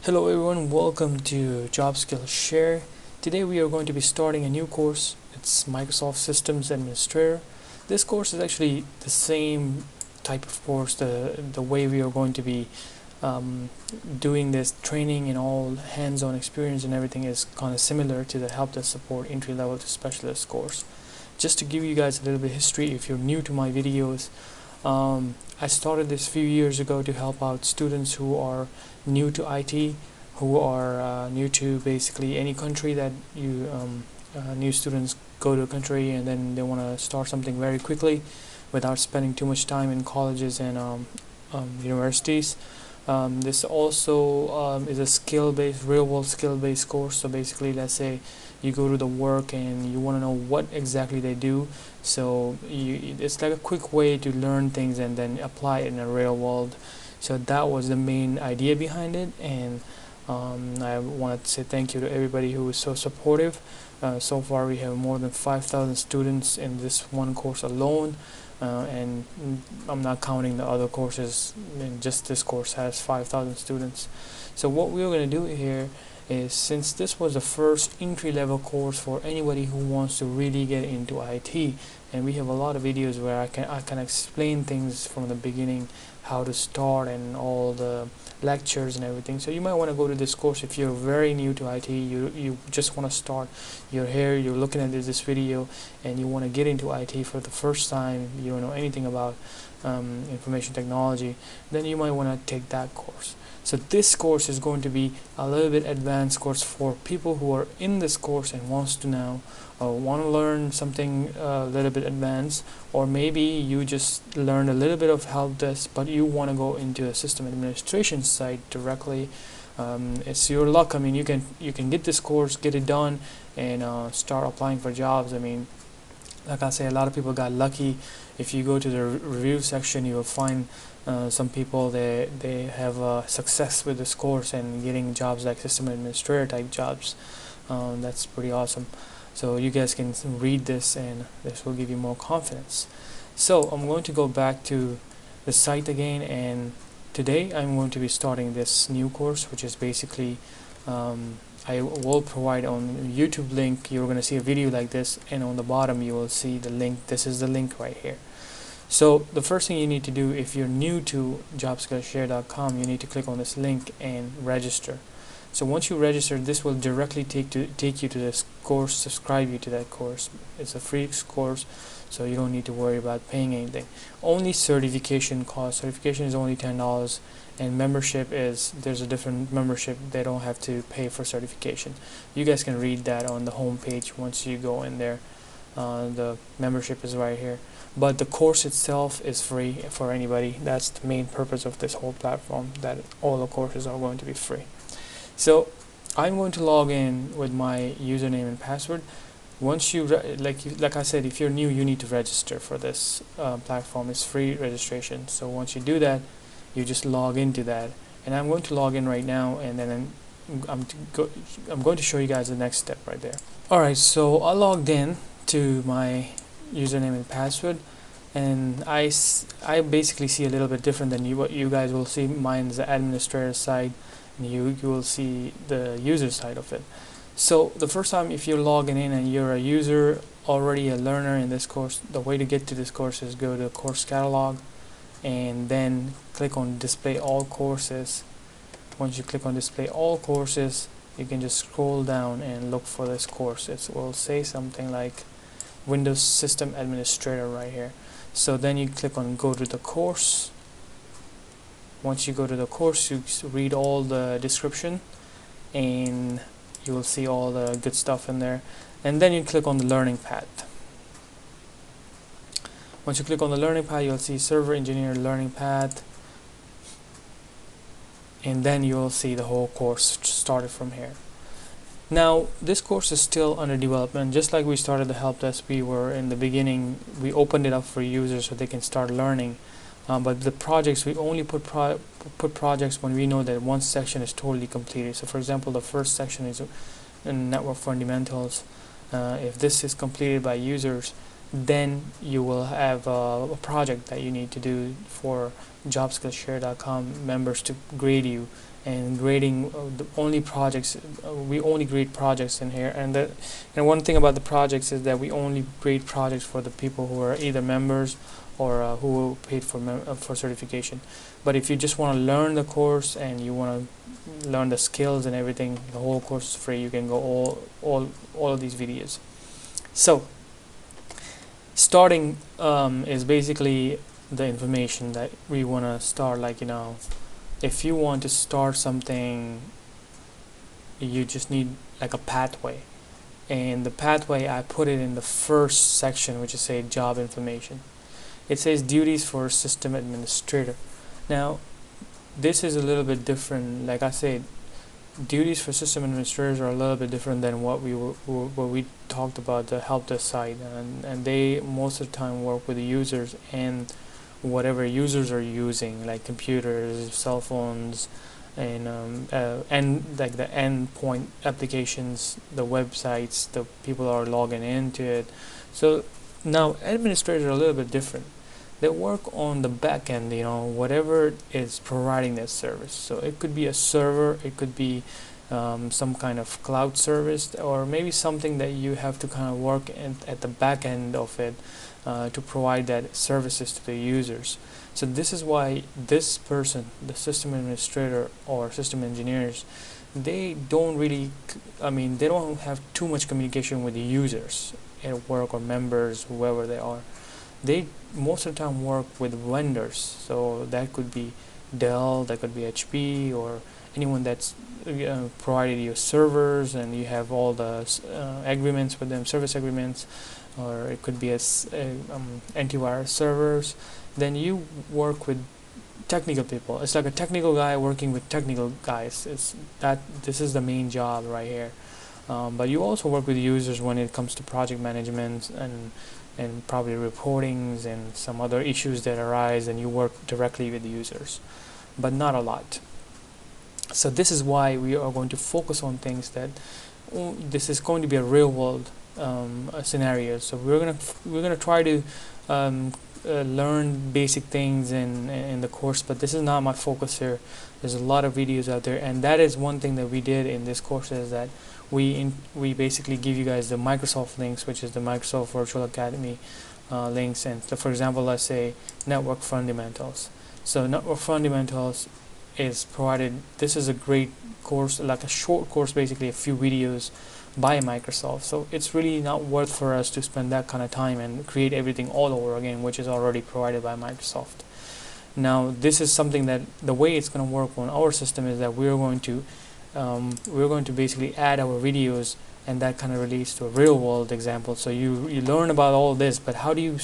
Hello everyone, welcome to Job Skill Share. Today we are going to be starting a new course. It's Microsoft Systems Administrator. This course is actually the same type of course. The way we are going to be doing this training and all hands-on experience and everything is kind of similar to the Help Desk Support Entry Level to Specialist course. Just to give you guys a little bit of history, if you're new to my videos, I started this a few years ago to help out students who are new to IT, who are new to basically any country that new students go to a country and then they want to start something very quickly without spending too much time in colleges and universities. This also is a skill-based, real-world skill-based course. So basically, let's say you go to the work and you want to know what exactly they do. So it's like a quick way to learn things and then apply it in a real world. So that was the main idea behind it, and I wanted to say thank you to everybody who was so supportive. So far, we have more than 5,000 students in this one course alone. And I'm not counting the other courses, and just this course has 5,000 students. So what we're going to do here is, since this was the first entry-level course for anybody who wants to really get into IT, and we have a lot of videos where I can explain things from the beginning, how to start and all the lectures and everything. So you might want to go to this course if you're very new to IT, you just want to start, you're here, you're looking at this video and you want to get into IT for the first time, you don't know anything about information technology, then you might want to take that course. So this course is going to be a little bit advanced course for people who are in this course and wants to now want to learn something a little bit advanced, or maybe you just learned a little bit of help desk but you want to go into a system administration side directly. It's your luck. I mean, you can get this course, get it done, and start applying for jobs. I mean, like I say, a lot of people got lucky. If you go to the review section, you will find some people they have success with this course and getting jobs like system administrator type jobs. That's pretty awesome. So you guys can read this and this will give you more confidence. So I'm going to go back to the site again, and today I'm going to be starting this new course, which is basically I will provide on YouTube link. You're going to see a video like this, and on the bottom you will see the link. This is the link right here. So the first thing you need to do, if you're new to jobskillshare.com, you need to click on this link and register. So once you register, this will directly take you to this course, subscribe you to that course. It's a free course, so you don't need to worry about paying anything. Only certification cost. Certification is only $10, and membership is, there's a different membership. They don't have to pay for certification. You guys can read that on the home page once you go in there. The membership is right here, but the course itself is free for anybody. That's the main purpose of this whole platform, that all the courses are going to be free. So I'm going to log in with my username and password. Once you like I said, if you're new, you need to register for this platform. It's free registration. So once you do that, you just log into that, and I'm going to log in right now, and then I'm going to show you guys the next step right there. Alright, so I logged in to my username and password, and I basically see a little bit different than what you guys will see. Mine is the administrator side, and you will see the user side of it. So the first time, if you're logging in and you're a user, already a learner in this course, the way to get to this course is go to course catalog and then click on display all courses. Once you click on display all courses, you can just scroll down and look for this course. It will say something like Windows System Administrator right here. So then you click on go to the course. Once you go to the course, you read all the description and you will see all the good stuff in there, and then you click on the learning path. Once you click on the learning path, you'll see server engineer learning path, and then you'll see the whole course started from here. Now this course is still under development. Just like we started the help desk, we were in the beginning, we opened it up for users so they can start learning. But the projects, we only put projects when we know that one section is totally completed. So for example, the first section is in network fundamentals. If this is completed by users, then you will have a project that you need to do for jobskillshare.com members to grade you and grading the only projects. We only grade projects in here, and one thing about the projects is that we only grade projects for the people who are either members or who paid for certification. But if you just want to learn the course and you want to learn the skills and everything, the whole course is free. You can go all of these videos. So starting is basically the information that we want to start. Like, if you want to start something, you just need like a pathway, and the pathway I put it in the first section, which is say job information. It says duties for system administrator. Now this is a little bit different. Like I said, duties for system administrators are a little bit different than what we talked about the help desk side, and they most of the time work with the users and whatever users are using, like computers, cell phones, and like the endpoint applications, the websites, the people are logging into it. So now administrators are a little bit different. They work on the back end, whatever is providing that service. So it could be a server, it could be some kind of cloud service, or maybe something that you have to kind of work at the back end of it to provide that services to the users. So this is why this person, the system administrator or system engineers, they don't really, they don't have too much communication with the users at work or members, whoever they are. They most of the time work with vendors, so that could be Dell, that could be HP, or anyone that's provided you servers and you have all the agreements with them, service agreements, or it could be antivirus servers. Then you work with technical people. It's like a technical guy working with technical guys. This is the main job right here. But you also work with users when it comes to project management and probably reportings and some other issues that arise, and you work directly with the users, but not a lot. So this is why we are going to focus on things that this is going to be a real world scenario. So we're gonna try to learn basic things in the course, but this is not my focus here. There's a lot of videos out there, and that is one thing that we did in this course, is that we basically give you guys the Microsoft links, which is the Microsoft Virtual Academy links. And so for example, let's say network fundamentals. So network fundamentals is provided. This is a great course, like a short course, basically a few videos by Microsoft. So it's really not worth for us to spend that kind of time and create everything all over again, which is already provided by Microsoft. Now this is something that the way it's going to work on our system is that we're going to basically add our videos, and that kind of relates to a real world example. So you learn about all this, but how do you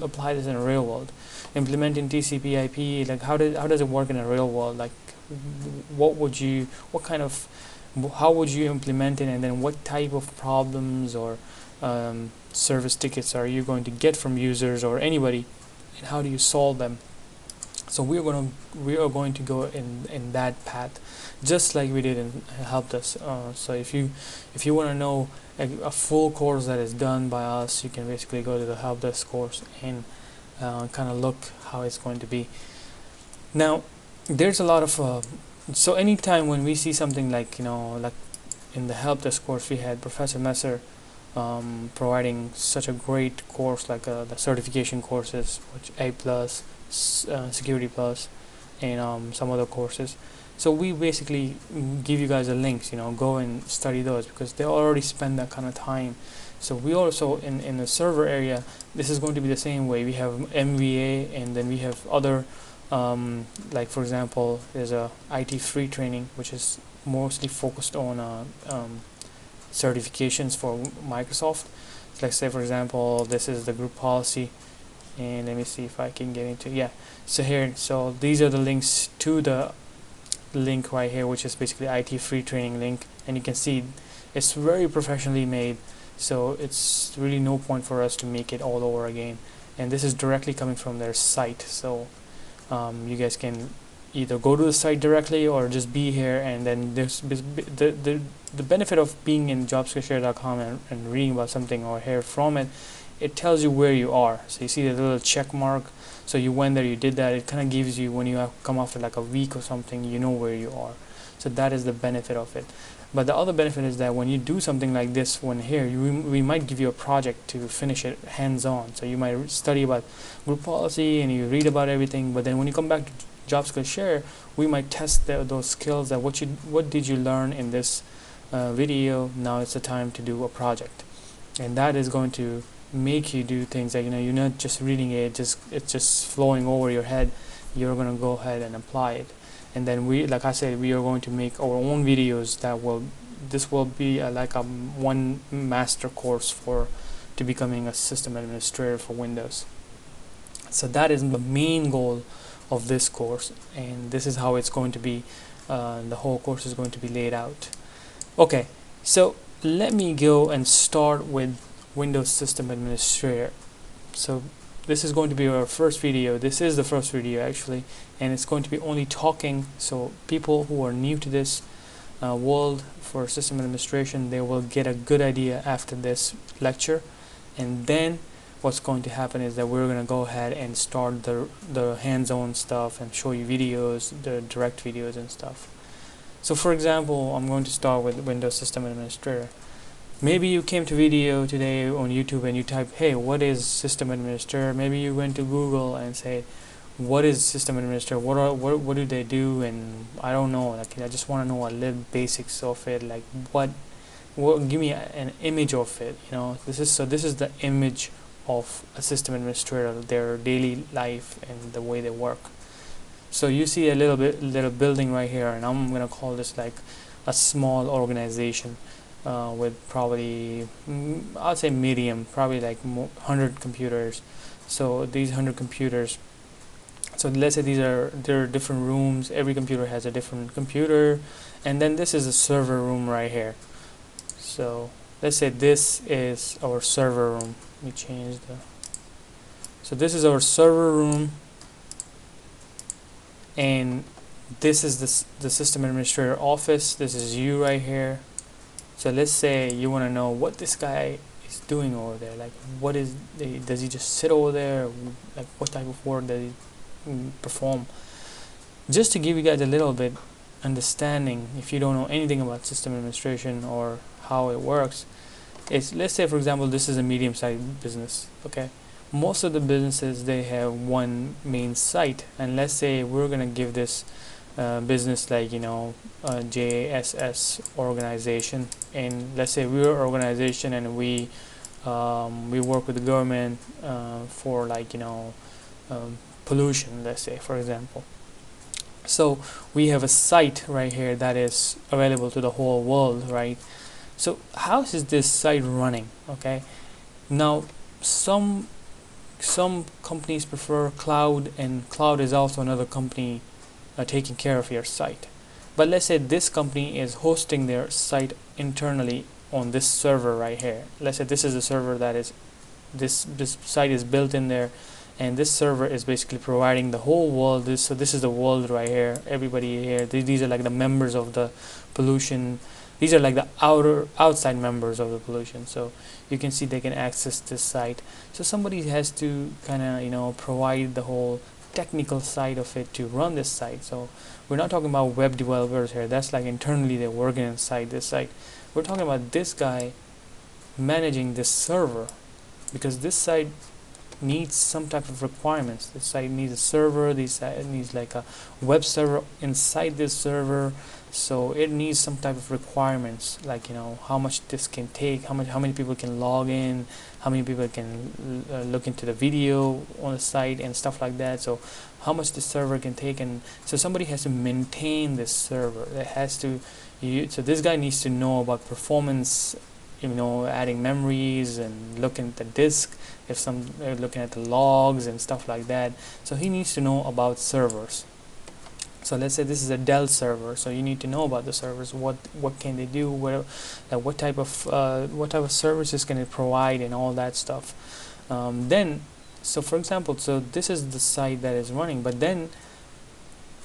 apply this in a real world? Implementing TCP/IP, like how does it work in a real world? Like how would you implement it, and then what type of problems or service tickets are you going to get from users or anybody, and how do you solve them? So we are going to go in that path, just like we did in help desk. So if you want to know a full course that is done by us, you can basically go to the help desk course and kind of look how it's going to be. Now there's a lot of so anytime when we see something like like in the help desk course, we had Professor Messer providing such a great course, like the certification courses, which A+, Security Plus, and some other courses. So we basically give you guys the links, go and study those, because they already spend that kind of time. So we also in the server area, this is going to be the same way. We have MVA, and then we have other like for example, there's a IT free training, which is mostly focused on certifications for Microsoft. So like say for example, this is the group policy, and let me see if I can get into so these are the links to the link right here, which is basically IT free training link, and you can see it's very professionally made, so it's really no point for us to make it all over again. And this is directly coming from their site, so you guys can either go to the site directly or just be here, and then there's the benefit of being in jobskillshare.com and reading about something or hear from it. It tells you where you are. So you see the little check mark, so you went there, you did that. It kind of gives you, when you have come after like a week or something, you know where you are. So that is the benefit of it. But the other benefit is that when you do something like this one here, we might give you a project to finish it hands-on. So you might study about group policy and you read about everything, but then when you come back to job skill share, we might test those skills, that what did you learn in this video. Now it's the time to do a project, and that is going to make you do things that you're not just reading it, it's just flowing over your head. You're going to go ahead and apply it. And then like I said, we are going to make our own videos this will be like a one master course to becoming a system administrator for Windows. So that is the main goal of this course, and this is how it's going to be. The whole course is going to be laid out. Okay, so let me go and start with Windows System Administrator. So this is going to be our first video. This is the first video actually, and it's going to be only talking, so people who are new to this world for system administration, they will get a good idea after this lecture. And then what's going to happen is that we're going to go ahead and start the hands-on stuff and show you videos, the direct videos and stuff. So for example, I'm going to start with Windows System Administrator. Maybe you came to video today on YouTube and you type, hey, what is system administrator? Maybe you went to Google and say, what is system administrator? What do they do? And I don't know. Like, I just want to know a little basics of it. Like what give me an image of it. This is the image of a system administrator, their daily life and the way they work. So you see a little building right here, and I'm gonna call this like a small organization. With probably I'll say medium, probably like 100 computers. So these 100 computers, so let's say there are different rooms. Every computer has a different computer, and then this is a server room right here. So let's say this is our server room. Let me change so this is our server room, and this is the system administrator office. This is you right here. So let's say you want to know what this guy is doing over there. Like, does he just sit over there? Like, what type of work does he perform? Just to give you guys a little bit understanding, if you don't know anything about system administration or how it works, let's say for example this is a medium-sized business. Okay, most of the businesses, they have one main site, and let's say we're gonna give this business like JSS organization, and let's say we're an organization and we work with the government for like pollution, let's say for example. So we have a site right here that is available to the whole world, right? So how is this site running? Okay, now some companies prefer cloud, and cloud is also another company taking care of your site. But let's say this company is hosting their site internally on this server right here. Let's say this is a server that is this site is built in there, and this server is basically providing the whole world. So this is the world right here. Everybody here, these are like the members of the pollution. These are like the outside members of the pollution. So you can see they can access this site. So somebody has to kind of provide the whole technical side of it to run this site. So we're not talking about web developers here. That's like internally they're working inside this site. We're talking about this guy managing this server, because this site needs some type of requirements. This site needs a server. This site needs like a web server inside this server. So it needs some type of requirements, like how much this can take, how many people can log in, how many people can look into the video on the site and stuff like that. So how much the server can take, and so somebody has to maintain this server. It has to. So this guy needs to know about performance, adding memories and looking at the disk, if looking at the logs and stuff like that. So he needs to know about servers. So let's say this is a Dell server, so you need to know about the servers. What can they do? What type of services can it provide, and all that stuff. So for example, so this is the site that is running, but then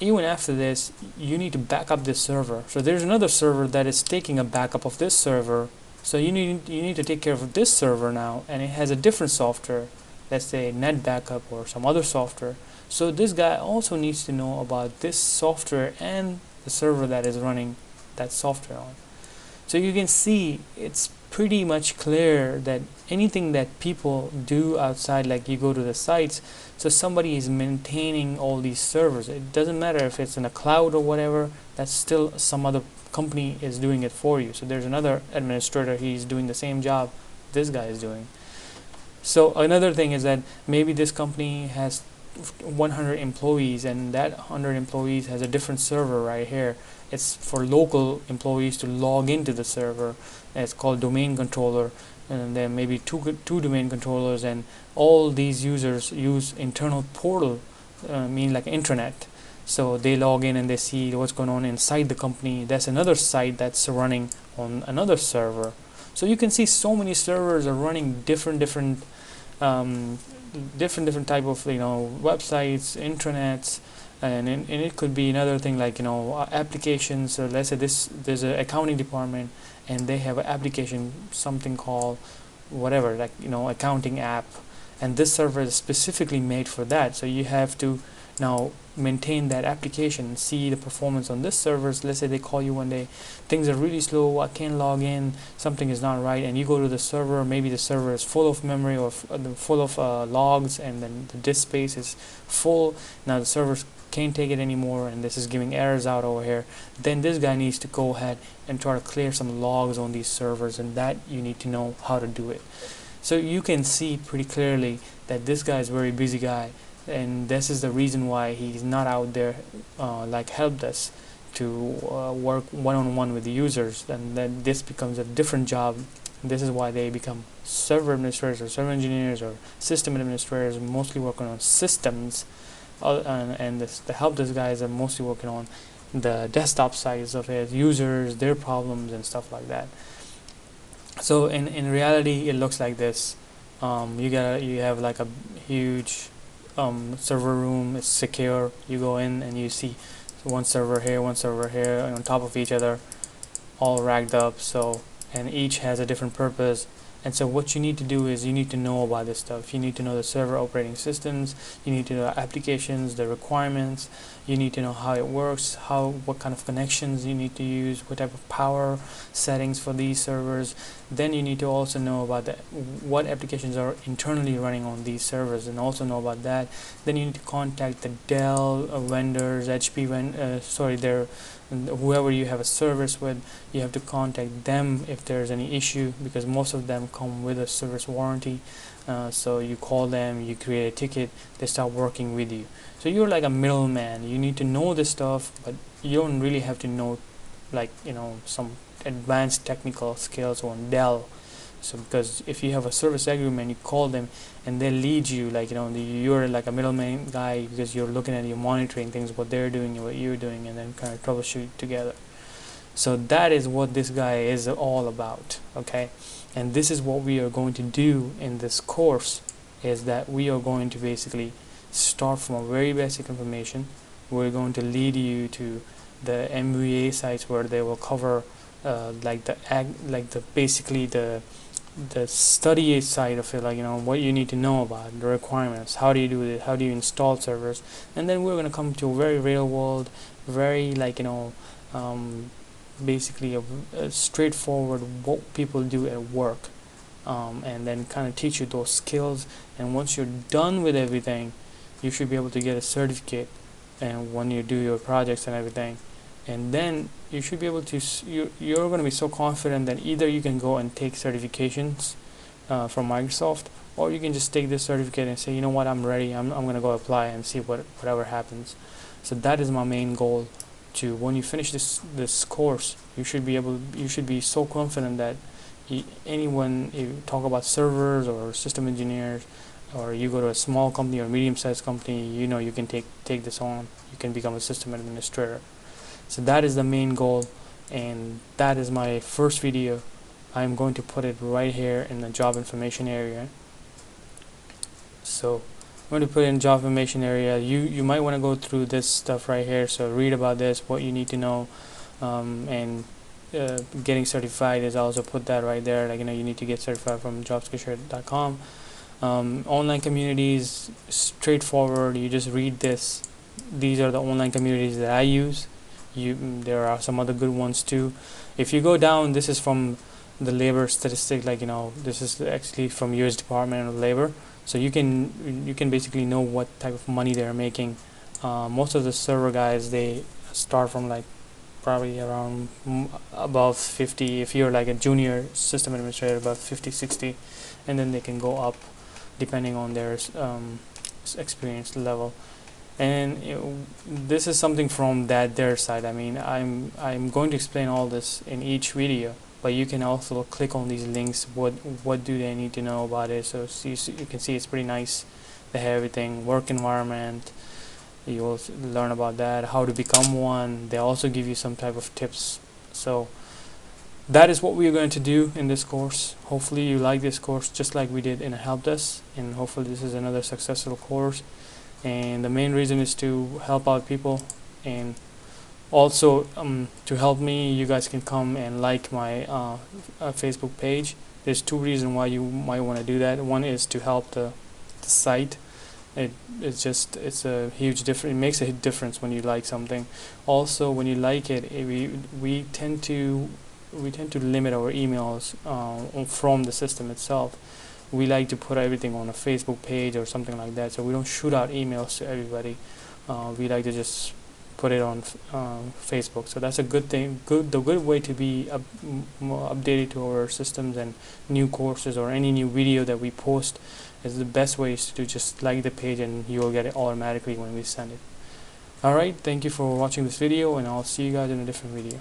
even after this, you need to back up this server. So there's another server that is taking a backup of this server. So you need to take care of this server now, and it has a different software. Let's say Net Backup or some other software. So this guy also needs to know about this software and the server that is running that software on. So you can see it's pretty much clear that anything that people do outside, like you go to the sites, so somebody is maintaining all these servers. It doesn't matter if it's in a cloud or whatever, that's still some other company is doing it for you. So there's another administrator, he's doing the same job this guy is doing. So another thing is that maybe this company has 100 employees, and that 100 employees has a different server right here. It's for local employees to log into the server. It's called domain controller, and then maybe two domain controllers, and all these users use internal portal, mean like intranet. So they log in and they see what's going on inside the company. That's another site that's running on another server. So you can see so many servers are running different type of websites, intranets, and it could be another thing like applications. So let's say there's an accounting department and they have an application, something called whatever, like accounting app, and this server is specifically made for that. So you have to now maintain that application, see the performance on this servers. Let's say they call you one day, things are really slow, I can't log in, something is not right, and you go to the server, maybe the server is full of memory or full of logs, and then the disk space is full. Now the servers can't take it anymore and this is giving errors out over here. Then this guy needs to go ahead and try to clear some logs on these servers, and that you need to know how to do it. So you can see pretty clearly that this guy is a very busy guy, and this is the reason why he's not out there like help desk to work one-on-one with the users, and then this becomes a different job. This is why they become server administrators or server engineers or system administrators, mostly working on systems, and the help desk guys are mostly working on the desktop sides of it, users, their problems and stuff like that. So in reality it looks like this. You have like a huge server room. It's secure. You go in and you see one server here on top of each other, all racked up. So, and each has a different purpose. And so what you need to do is you need to know about this stuff. You need to know the server operating systems, you need to know applications, the requirements, you need to know how it works, what kind of connections you need to use, what type of power settings for these servers. Then you need to also know about what applications are internally running on these servers, and also know about that. Then you need to contact the Dell vendors, HP whoever you have a service with. You have to contact them if there's any issue, because most of them come with a service warranty. So you call them, you create a ticket, they start working with you. So you're like a middleman. You need to know this stuff, but you don't really have to know some advanced technical skills on Dell. So because if you have a service agreement, you call them and they lead you, you're like a middleman guy, because you're looking at, you're monitoring things, what they're doing, what you're doing, and then kind of troubleshoot together. So that is what this guy is all about, okay? And this is what we are going to do in this course, is that we are going to basically start from a very basic information. We're going to lead you to the MBA sites where they will cover basically the study side of it, what you need to know about the requirements, how do you do it, how do you install servers. And then we're going to come to a very real world, very basically a straightforward what people do at work, and then kind of teach you those skills. And once you're done with everything, you should be able to get a certificate, and when you do your projects and everything, and then you should be able to you're going to be so confident that either you can go and take certifications from Microsoft, or you can just take this certificate and say, you know what, I'm ready, I'm going to go apply and see whatever happens. So that is my main goal. When you finish this course, you should be so confident that anyone, you talk about servers or system engineers, or you go to a small company or medium-sized company, you can take this on. You can become a system administrator. So that is the main goal, and that is my first video. I'm going to put it right here in the job information area. So I'm going to put it in job information area. You might want to go through this stuff right here, so read about this, what you need to know, and getting certified is also put that right there. You need to get certified from jobskillshare.com. Online communities, straightforward. You just read this. These are the online communities that I use. there are some other good ones too. If you go down, this is from the labor statistic, like this is actually from US Department of Labor, so you can basically know what type of money they're making. Most of the server guys, they start from like probably around above 50. If you're like a junior system administrator, about 50, 60, and then they can go up depending on their experience level. And this is something from their side. I mean, I'm going to explain all this in each video, but you can also click on these links. What do they need to know about it? So you can see it's pretty nice. They have everything, work environment. You will learn about that, how to become one. They also give you some type of tips. So that is what we are going to do in this course. Hopefully you like this course just like we did in a help desk, and hopefully this is another successful course. And the main reason is to help out people, and also to help me. You guys can come and like my Facebook page. There's two reasons why you might want to do that. One is to help the site. It's a huge difference. It makes a difference when you like something. Also, when you like it, we tend to limit our emails from the system itself. We like to put everything on a Facebook page or something like that, so we don't shoot out emails to everybody. We like to just put it on Facebook. So that's a good thing. The good way to be more updated to our systems and new courses or any new video that we post is the best way is to just like the page, and you will get it automatically when we send it. Alright, thank you for watching this video, and I'll see you guys in a different video.